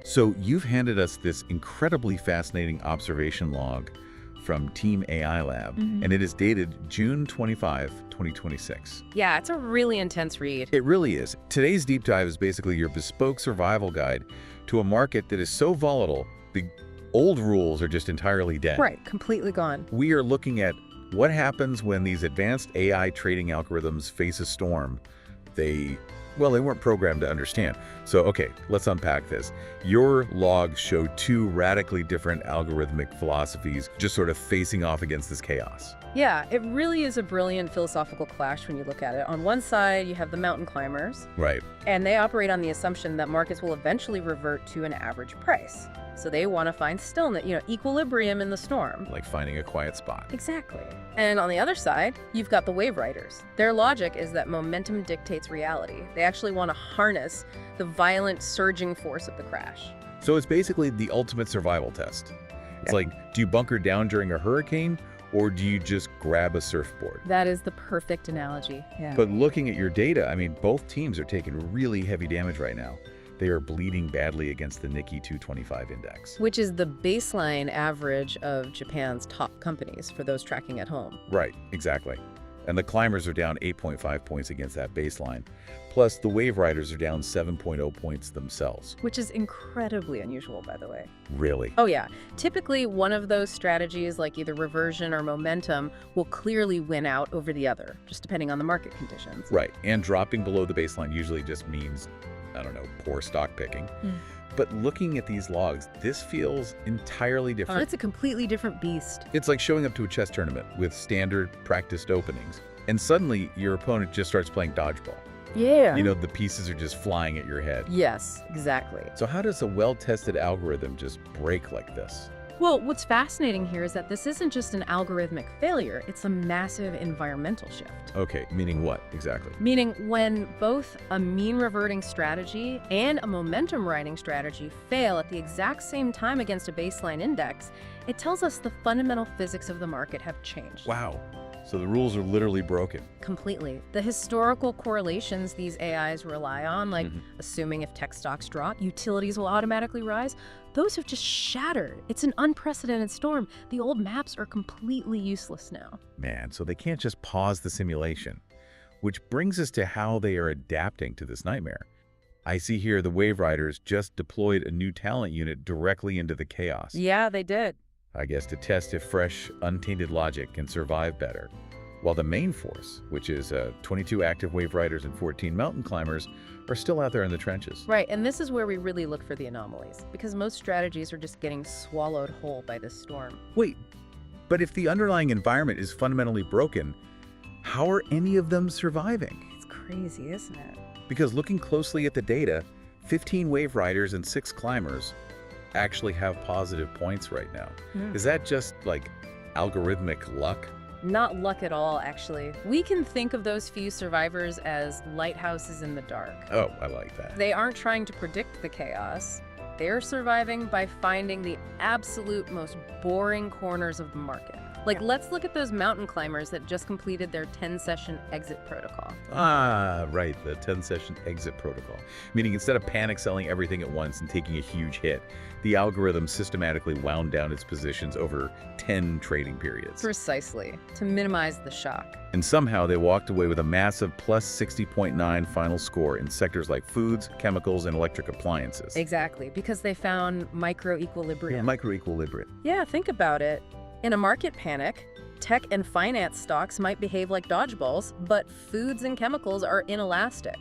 So you've handed us this incredibly fascinating observation log from Team AI Lab, and it is dated June 25, 2026. Yeah, it's a really intense read. It really is. Today's deep dive is basically your bespoke survival guide to a market that is so volatile, the old rules are just entirely dead. Right, completely gone. We are looking at what happens when these advanced AI trading algorithms face a storm they weren't programmed to understand. So, okay, let's unpack this. Your logs show two radically different algorithmic philosophies just sort of facing off against this chaos. Yeah, it really is a brilliant philosophical clash when you look at it. On one side, you have the mountain climbers, Right. and they operate on the assumption that markets will eventually revert to an average price. So they want to find stillness, equilibrium in the storm. Like finding a quiet spot. Exactly. And on the other side, you've got the wave riders. Their logic is that momentum dictates reality. They actually want to harness the violent surging force of the crash. So it's basically the ultimate survival test. It's Yeah. like, do you bunker down during a hurricane or do you just grab a surfboard? That is the perfect analogy. Yeah. But looking at your data, I mean, both teams are taking really heavy damage right now. They are bleeding badly against the Nikkei 225 index. Which is the baseline average of Japan's top companies for those tracking at home. Right, exactly. And the climbers are down 8.5 points against that baseline. Plus, the wave riders are down 7.0 points themselves. Which is incredibly unusual, by the way. Really? Oh yeah. Typically, one of those strategies, like either reversion or momentum, will clearly win out over the other, just depending on the market conditions. Right. And dropping below the baseline usually just means, I don't know, poor stock picking. But looking at these logs, this feels entirely different. It's a completely different beast. It's like showing up to a chess tournament with standard practiced openings, and suddenly your opponent just starts playing dodgeball. Yeah. The pieces are just flying at your head. Yes, exactly. So how does a well-tested algorithm just break like this? Well, what's fascinating here is that this isn't just an algorithmic failure, it's a massive environmental shift. Okay, meaning what exactly? Meaning when both a mean reverting strategy and a momentum riding strategy fail at the exact same time against a baseline index, it tells us the fundamental physics of the market have changed. Wow. So the rules are literally broken. Completely. The historical correlations these AIs rely on, like assuming if tech stocks drop, utilities will automatically rise, those have just shattered. It's an unprecedented storm. The old maps are completely useless now. Man, so they can't just pause the simulation. Which brings us to how they are adapting to this nightmare. I see here the Wave Riders just deployed a new talent unit directly into the chaos. Yeah, they did. I guess to test if fresh, untainted logic can survive better. While the main force, which is 22 active Wave Riders and 14 mountain climbers, are still out there in the trenches. Right, and this is where we really look for the anomalies, because most strategies are just getting swallowed whole by this storm. Wait, but if the underlying environment is fundamentally broken, how are any of them surviving? It's crazy, isn't it? Because looking closely at the data, 15 Wave Riders and 6 climbers actually have positive points right now. Is that just like algorithmic luck? Not luck at all, actually. We can think of those few survivors as lighthouses in the dark. Oh, I like that. They aren't trying to predict the chaos. They're surviving by finding the absolute most boring corners of the market. Like, let's look at those mountain climbers that just completed their 10-session exit protocol. Ah, right, the 10-session exit protocol. Meaning instead of panic selling everything at once and taking a huge hit, the algorithm systematically wound down its positions over 10 trading periods. Precisely, to minimize the shock. And somehow they walked away with a massive plus 60.9 final score in sectors like foods, chemicals, and electric appliances. Exactly, because they found micro-equilibrium. Microequilibrium. Yeah, think about it. In a market panic, tech and finance stocks might behave like dodgeballs, but foods and chemicals are inelastic.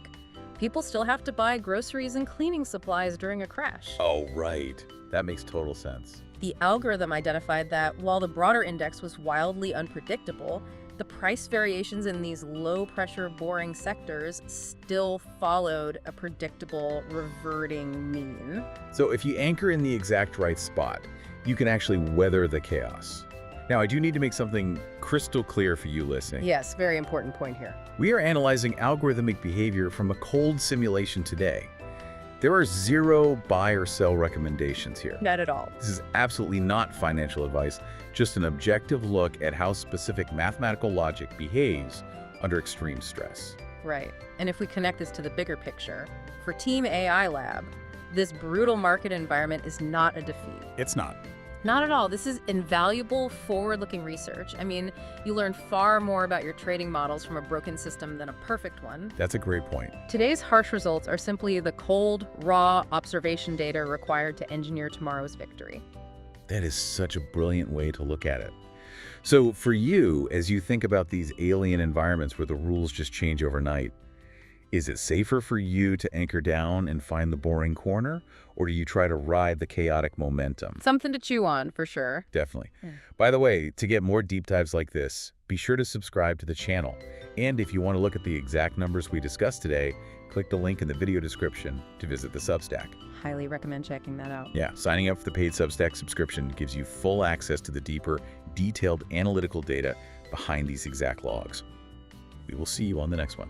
People still have to buy groceries and cleaning supplies during a crash. Oh, right. That makes total sense. The algorithm identified that while the broader index was wildly unpredictable, the price variations in these low-pressure, boring sectors still followed a predictable reverting mean. So if you anchor in the exact right spot, you can actually weather the chaos. Now, I do need to make something crystal clear for you listening. Yes, very important point here. We are analyzing algorithmic behavior from a cold simulation today. There are zero buy or sell recommendations here. Not at all. This is absolutely not financial advice, just an objective look at how specific mathematical logic behaves under extreme stress. Right. And if we connect this to the bigger picture, for Team AI Lab, this brutal market environment is not a defeat. It's not. Not at all. This is invaluable, forward-looking research. I mean, you learn far more about your trading models from a broken system than a perfect one. That's a great point. Today's harsh results are simply the cold, raw observation data required to engineer tomorrow's victory. That is such a brilliant way to look at it. So for you, as you think about these alien environments where the rules just change overnight, is it safer for you to anchor down and find the boring corner, or do you try to ride the chaotic momentum? Something to chew on, for sure. Definitely. By the way, to get more deep dives like this, be sure to subscribe to the channel. And if you want to look at the exact numbers we discussed today, click the link in the video description to visit the Substack. Highly recommend checking that out. Yeah, signing up for the paid Substack subscription gives you full access to the deeper, detailed analytical data behind these exact logs. We will see you on the next one.